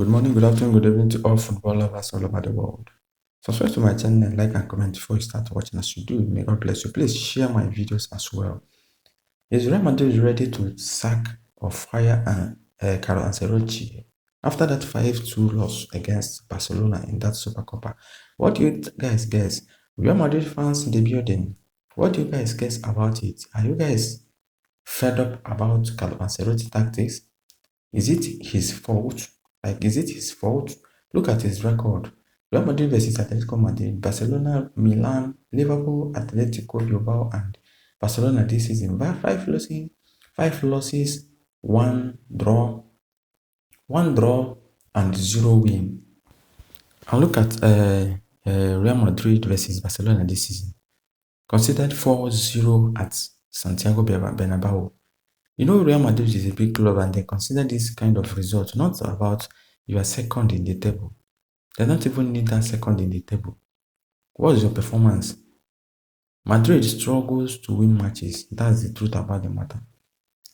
Good morning, good afternoon, good evening to all football lovers all over the world. Subscribe to my channel, like and comment before you start watching. As you do, may God bless you. Please share my videos as well. Is Real Madrid ready to sack or fire Carlo Ancelotti after that 5-2 loss against Barcelona in that Super Copa? What do you guys guess? Real Madrid fans in the building, what do you guys guess about it? Are you guys fed up about Carlo Ancelotti tactics? Is it his fault? Is it his fault? Look at his record. Real Madrid versus Atletico Madrid, Barcelona, Milan, Liverpool, Atletico Bilbao, and Barcelona this season. Five losses, one draw, and zero win. And look at Real Madrid versus Barcelona this season. Considered 4-0 at Santiago Bernabeu. You know, Real Madrid is a big club and they consider this kind of result not about you are second in the table. They don't even need that second in the table. What is your performance? Madrid struggles to win matches. That's the truth about the matter.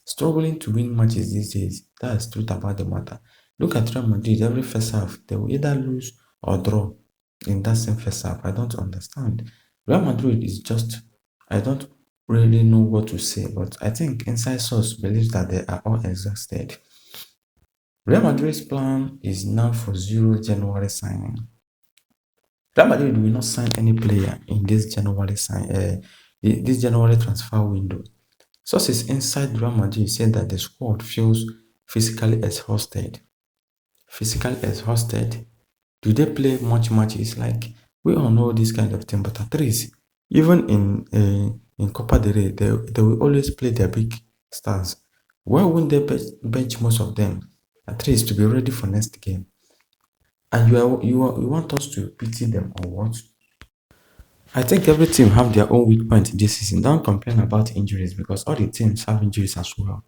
Struggling to win matches these days. That's the truth about the matter. Look at Real Madrid. Every first half, they will either lose or draw in that same first half. I don't understand. Real Madrid is just, I don't really know what to say, but I think inside source believes that they are all exhausted. Real Madrid's plan is now for January signing. Real Madrid will not sign any player in this this January transfer window. Sources inside Real Madrid said that the squad feels physically exhausted. Physically exhausted? Do they play much matches? Like, we all know this kind of thing, but at least, even in Copa del Rey, they will always play their big stars. Why wouldn't they bench most of them, at least to be ready for next game? And you want us to pity them or what? I think every team have their own weak point this season. Don't complain about injuries because all the teams have injuries as well.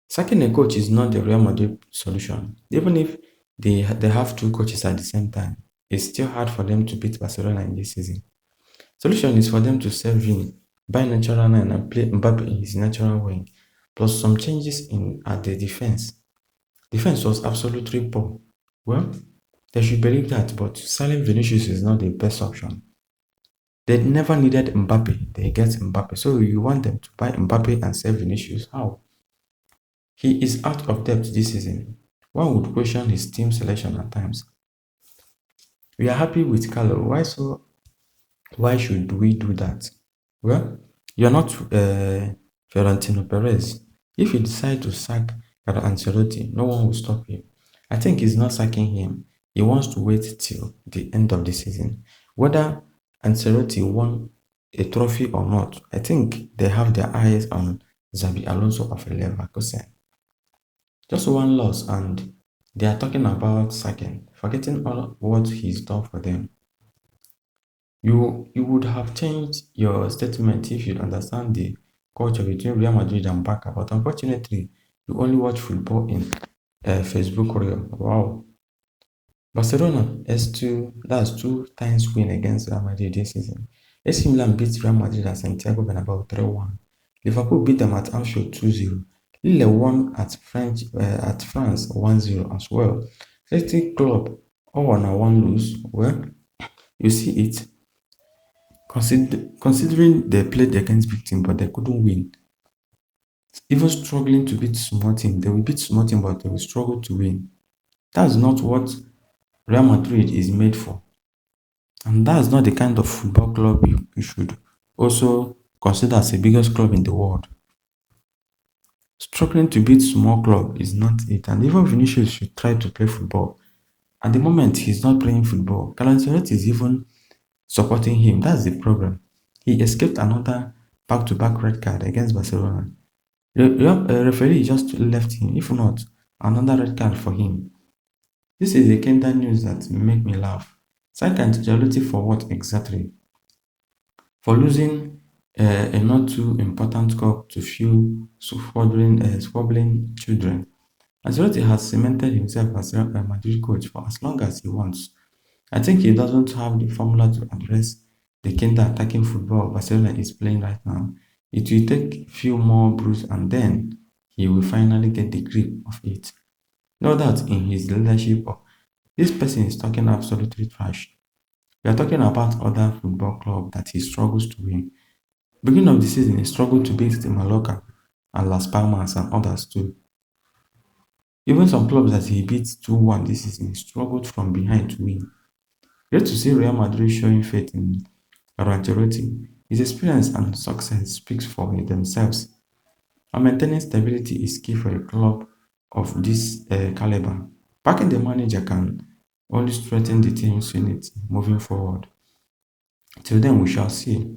Sacking a coach is not the Real Madrid solution. Even if they have two coaches at the same time, it's still hard for them to beat Barcelona in this season. Solution is for them to sell Vini, buy natural 9 and play Mbappe in his natural wing, plus some changes in at the defense. Defense was absolutely poor. Well, they should believe that, but selling Vinicius is not the best option. They never needed Mbappe. They get Mbappe. So you want them to buy Mbappe and sell Vinicius? How? He is out of depth this season. One would question his team selection at times. We are happy with Carlo. Why so? Why should we do that? Well, you're not Florentino Perez. If you decide to sack Carlo Ancelotti, no one will stop you. I think he's not sacking him. He wants to wait till the end of the season. Whether Ancelotti won a trophy or not, I think they have their eyes on Xabi Alonso of Leverkusen. Just one loss and they are talking about sacking, forgetting all what he's done for them. You would have changed your statement if you understand the culture between Real Madrid and Barca, but unfortunately, you only watch football in Facebook Reel. Wow. Barcelona that's two times win against Real Madrid this season. AC Milan beat Real Madrid at Santiago Bernabeu 3-1. Liverpool beat them at Anfield 2-0. Lille won at France 1-0 as well. Celtic Club all on a one lose. Well, you see it. Considering they played against big team but they couldn't win. Even struggling to beat small team, they will beat small team but they will struggle to win. That's not what Real Madrid is made for. And that's not the kind of football club you should also consider as the biggest club in the world. Struggling to beat small club is not it. And even Vinicius should try to play football. At the moment, he's not playing football. Carlo Ancelotti is even supporting him. That's the problem. He escaped another back-to-back red card against Barcelona. The referee just left him. If not, another red card for him. This is the kind of news that make me laugh. Sack Ancelotti for what exactly? For losing a not too important cup to few squabbling children. Ancelotti has cemented himself as a Madrid coach for as long as he wants. I think he doesn't have the formula to address the counter-attacking football Barcelona is playing right now. It will take few more brews and then he will finally get the grip of it. No doubt in his leadership This person is talking absolutely trash. We are talking about other football club that he struggles to win. Beginning of the season, he struggled to beat the Mallorca and Las Palmas and others too. Even some clubs that he beat 2-1 this season, he struggled from behind to win. Great to see Real Madrid showing faith in Ancelotti. His experience and success speaks for themselves. And maintaining stability is key for a club of this caliber. Backing the manager can only strengthen the team's unity moving forward. Till then, we shall see.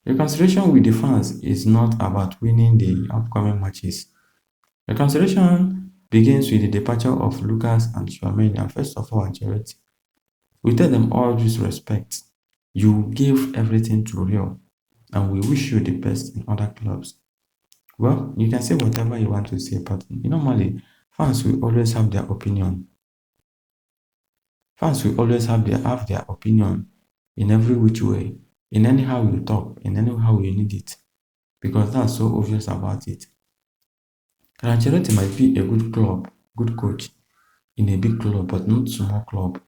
Reconciliation with the fans is not about winning the upcoming matches. Reconciliation begins with the departure of Lucas and Tchouaméni and first of all Ancelotti. We tell them all due respect. You gave everything to Real and we wish you the best in other clubs. Well, you can say whatever you want to say, but normally fans will always have their opinion. Fans will always have their opinion in every which way, in anyhow you talk, in anyhow you need it, because that's so obvious about it. Ancelotti might be a good coach in a big club, but not small club.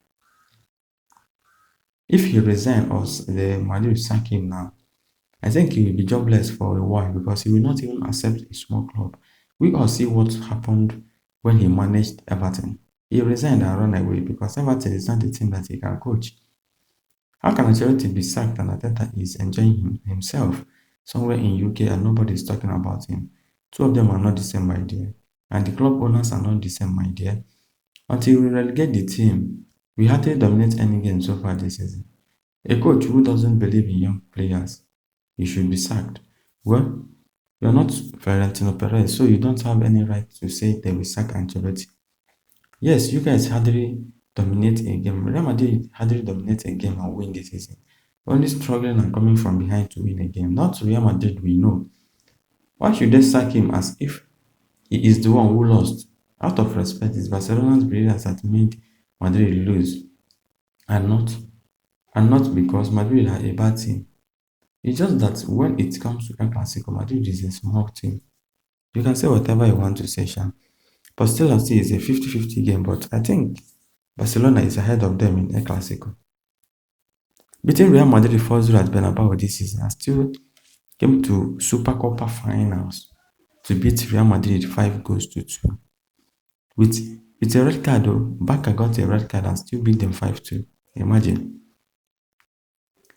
If he resign or the Madrid sack him now, I think he will be jobless for a while because he will not even accept a small club. We all see what happened when he managed Everton. He resigned and ran away because Everton is not the team that he can coach. How can Ancelotti be sacked and Ateta is enjoying himself somewhere in UK and nobody is talking about him? Two of them are not the same idea, and the club owners are not the same idea. Until we relegate the team, we hardly dominate any game so far this season. A coach who doesn't believe in young players, he should be sacked. Well, you are not Florentino Perez, so you don't have any right to say they will sack Ancelotti. Yes, you guys hardly dominate a game. Real Madrid hardly dominate a game and win this season. Only struggling and coming from behind to win a game. Not Real Madrid, we know. Why should they sack him as if he is the one who lost? Out of respect, it's Barcelona's brilliance that made Madrid lose, and not because Madrid are a bad team. It's just that when it comes to El Clasico, Madrid is a small team. You can say whatever you want to say, Sha. But still, I see it's a 50-50 game. But I think Barcelona is ahead of them in El Clasico. Beating Real Madrid 4-0 at Bernabeu this season and still came to Super Copa finals to beat Real Madrid 5-2. With, with a red card though, Barca got a red card and still beat them 5-2. Imagine.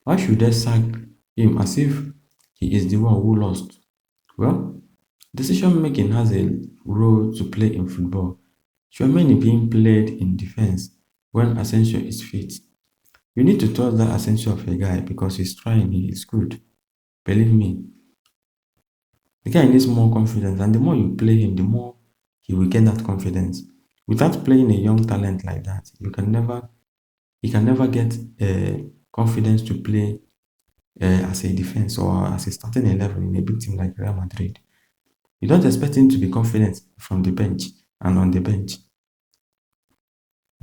Why should they sack him as if he is the one who lost? Well, decision making has a role to play in football. Tchouaméni being played in defense when Asensio is fit. You need to trust that Asensio of a guy because he's trying, he is good. Believe me. The guy needs more confidence, and the more you play him, the more he will get that confidence. Without playing a young talent like that, he can never get confidence to play as a defense or as a starting 11 in a big team like Real Madrid. You don't expect him to be confident from the bench and on the bench.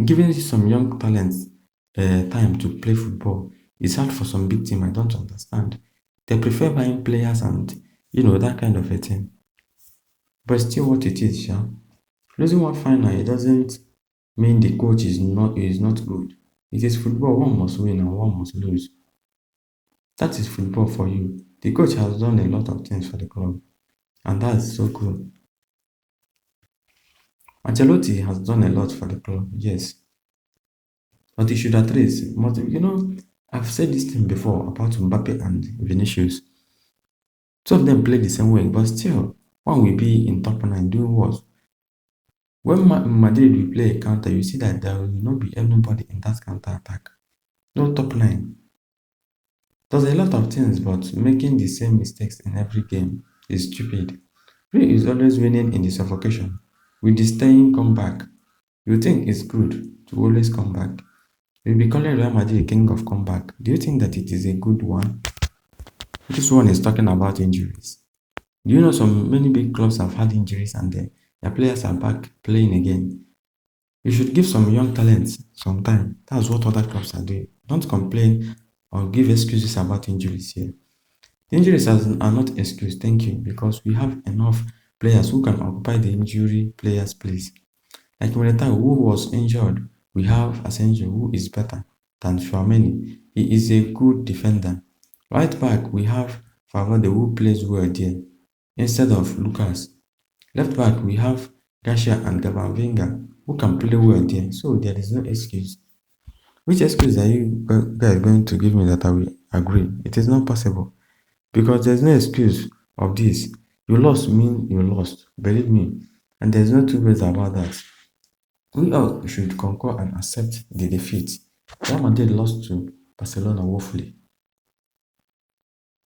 Giving some young talents time to play football is hard for some big team. I don't understand. They prefer buying players and that kind of a thing. But still, what it is, yeah. Losing one final, it doesn't mean the coach is not good. It is football. One must win and one must lose. That is football for you. The coach has done a lot of things for the club, and that is so cool. Ancelotti has done a lot for the club, yes, but he should at least. But I've said this thing before about Mbappe and Vinicius. Two of them play the same way, but still, one will be in top 9 doing what? When Madrid will play a counter, you see that there will not be anybody in that counter attack. No top 9. Does a lot of things, but making the same mistakes in every game is stupid. Real is always winning in the suffocation. With the staying comeback, you think it's good to always come back. We'll be calling Real Madrid king of comeback. Do you think that it is a good one? This one is talking about injuries. Do you know many big clubs have had injuries and their players are back playing again? You should give some young talents some time. That's what other clubs are doing. Don't complain or give excuses about injuries here. Injuries are not excuse, thank you, because we have enough players who can occupy the injury players' place. Like Militao, who was injured we have Asensio, who is better than Tchouaméni. He is a good defender. Right back, we have Favode, who plays well there, instead of Lucas. Left back, we have Garcia and Gabanvinga, who can play well there. So there is no excuse. Which excuse are you guys going to give me that I will agree? It is not possible. Because there's no excuse of this. You lost mean you lost. Believe me. And there's no two ways about that. We all should concur and accept the defeat. Real Madrid lost to Barcelona woefully.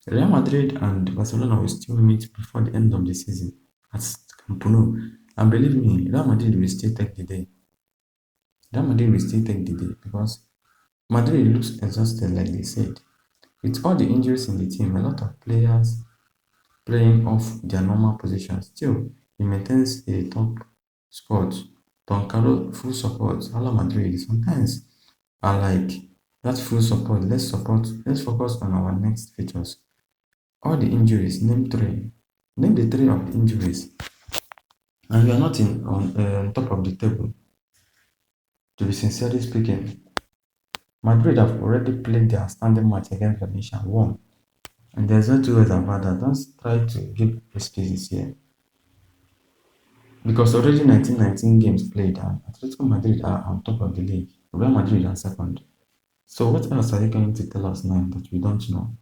Real Madrid and Barcelona will still meet before the end of the season at Camp Nou. And believe me, Real Madrid will still take the day. Real Madrid will still take the day because Madrid looks exhausted, like they said. With all the injuries in the team, a lot of players playing off their normal positions. Still, he maintains a top spot. Don Carlo full support. Hala Madrid sometimes are like that full support. Let's focus on our next features. All the injuries, name three. Name the three of the injuries. And you are not on top of the table. To be sincerely speaking, Madrid have already played their standing match against Valencia and won. And there's no two ways about that. Don't try to give excuses here. Because already 19 games played and Atletico Madrid are on top of the league. Real Madrid are second. So what else are you going to tell us now that we don't know?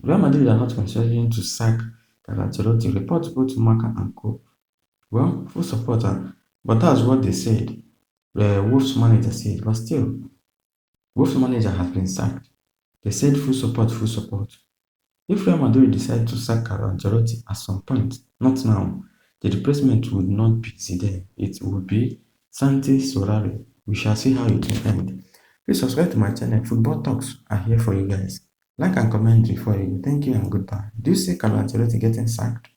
Real Madrid are not considering to sack Carlo Ancelotti. Reports go to Marca and Co. Well, full supporter. But that's what they said. The Wolves manager said. But still, Wolves manager has been sacked. They said full support, full support. If Real Madrid decide to sack Carlo Ancelotti at some point, not now, the replacement would not be Zidane. It would be Santi Solari. We shall see how it will end. Please subscribe to my channel. Football Talks are here for you guys. Like and comment before you. Thank you and goodbye. Do you see Carlo Ancelotti getting sacked?